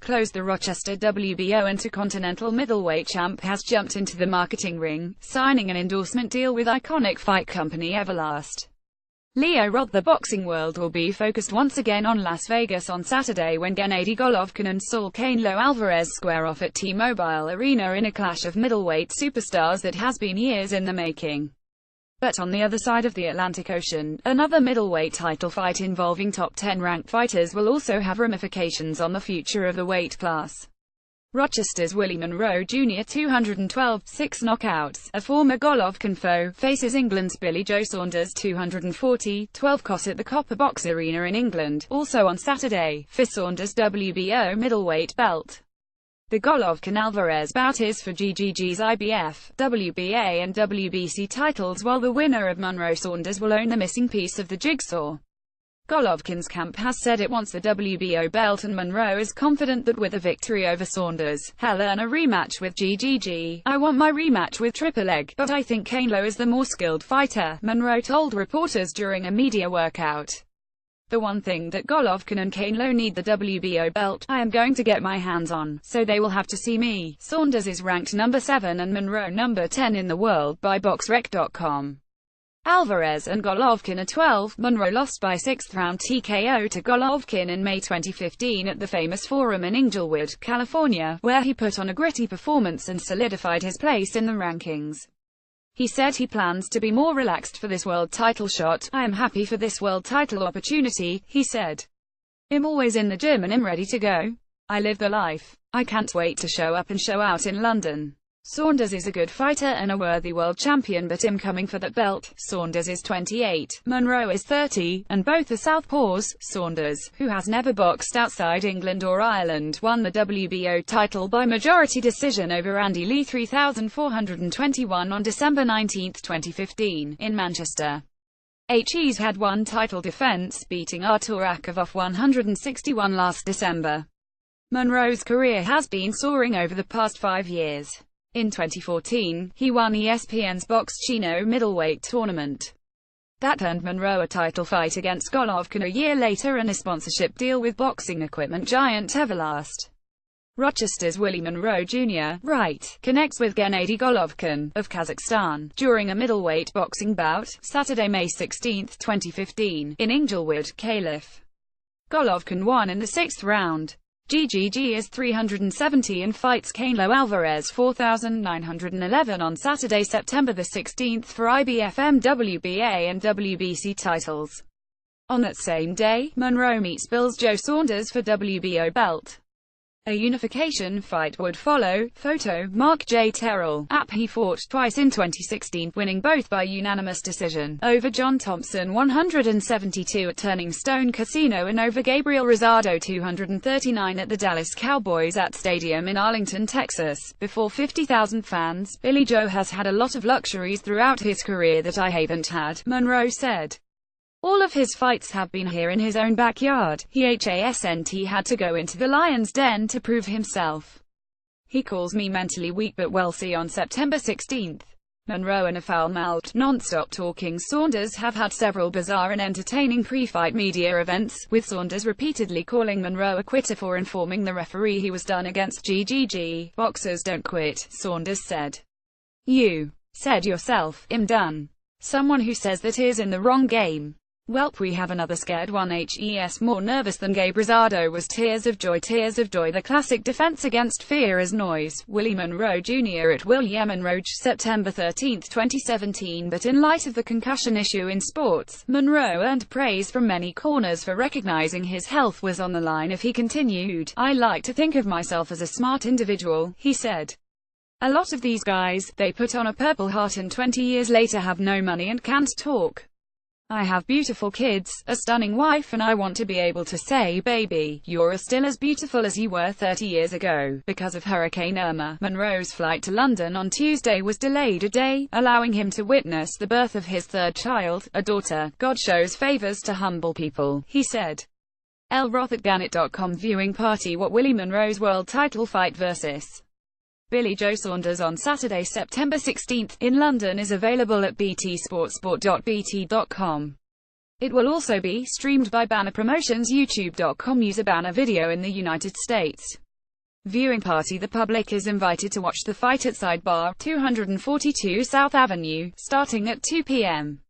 closed. The Rochester WBO Intercontinental Middleweight champ has jumped into the marketing ring, signing an endorsement deal with iconic fight company Everlast. Leo Roth. The boxing world will be focused once again on Las Vegas on Saturday when Gennady Golovkin and Saul Canelo Alvarez square off at T-Mobile Arena in a clash of middleweight superstars that has been years in the making. But on the other side of the Atlantic Ocean, another middleweight title fight involving top 10 ranked fighters will also have ramifications on the future of the weight class. Rochester's Willie Monroe Jr. 212, 6 knockouts, a former Golovkin foe, faces England's Billy Joe Saunders 240, 12 KOs at the Copper Box Arena in England, also on Saturday, for Saunders' WBO middleweight belt. The Golovkin-Alvarez bout is for GGG's IBF, WBA and WBC titles, while the winner of Monroe-Saunders will own the missing piece of the jigsaw. Golovkin's camp has said it wants the WBO belt, and Monroe is confident that with a victory over Saunders, he'll earn a rematch with GGG. "I want my rematch with Triple Leg, but I think Canelo is the more skilled fighter," Monroe told reporters during a media workout. "The one thing that Golovkin and Canelo need, the WBO belt, I am going to get my hands on, so they will have to see me." Saunders is ranked number 7 and Monroe number 10 in the world by BoxRec.com. Alvarez and Golovkin are 12. Monroe lost by 6th round TKO to Golovkin in May 2015 at the famous Forum in Inglewood, California, where he put on a gritty performance and solidified his place in the rankings. He said he plans to be more relaxed for this world title shot. "I am happy for this world title opportunity," he said. "I'm always in the gym and I'm ready to go. I live the life. I can't wait to show up and show out in London." Saunders is a good fighter and a worthy world champion, but I'm coming for that belt. Saunders is 28, Monroe is 30, and both are southpaws. Saunders, who has never boxed outside England or Ireland, won the WBO title by majority decision over Andy Lee 3,421 on December 19, 2015, in Manchester. He's had one title defense, beating Artur Akavov 161 last December. Monroe's career has been soaring over the past 5 years. In 2014, he won ESPN's Box Chino middleweight tournament. That earned Monroe a title fight against Golovkin a year later and a sponsorship deal with boxing equipment giant Everlast. Rochester's Willie Monroe Jr. connects with Gennady Golovkin, of Kazakhstan, during a middleweight boxing bout, Saturday, May 16, 2015, in Inglewood, Calif. Golovkin won in the 6th round. GGG is 370 and fights Canelo Alvarez 4,911 on Saturday, September 16 for IBF, WBA and WBC titles. On that same day, Monroe meets Billy Joe Saunders for WBO belt. A unification fight would follow. Photo, Mark J. Terrell. He fought twice in 2016, winning both by unanimous decision, over John Thompson 172 at Turning Stone Casino and over Gabriel Rosado 239 at the Dallas Cowboys at Stadium in Arlington, Texas, before 50,000 fans. "Billy Joe has had a lot of luxuries throughout his career that I haven't had," Monroe said. "All of his fights have been here in his own backyard. He had to go into the lion's den to prove himself. He calls me mentally weak, but we'll see on September 16. Monroe and a foul-mouthed, non-stop talking Saunders have had several bizarre and entertaining pre-fight media events, with Saunders repeatedly calling Monroe a quitter for informing the referee he was done against GGG. "Boxers don't quit," Saunders said. "You said yourself, I'm done. Someone who says that is in the wrong game. Welp, we have another scared one. He's more nervous than Gabe Rosado was. Tears of joy, the classic defense against fear is noise." Willie Monroe Jr. at Willie Monroe, September 13, 2017. But in light of the concussion issue in sports, Monroe earned praise from many corners for recognizing his health was on the line if he continued. "I like to think of myself as a smart individual," he said. "A lot of these guys, they put on a Purple Heart and 20 years later have no money and can't talk. I have beautiful kids, a stunning wife, and I want to be able to say, baby, you're still as beautiful as you were 30 years ago." Because of Hurricane Irma, Monroe's flight to London on Tuesday was delayed a day, allowing him to witness the birth of his third child, a daughter. "God shows favors to humble people," he said. L. Roth at Gannett.com. Viewing party. What Willie Monroe's world title fight versus Billy Joe Saunders on Saturday, September 16, in London is available at btsportsport.bt.com. It will also be streamed by Banner Promotions YouTube.com user Banner Video in the United States. Viewing party. The public is invited to watch the fight at Sidebar, 242 South Avenue, starting at 2 p.m.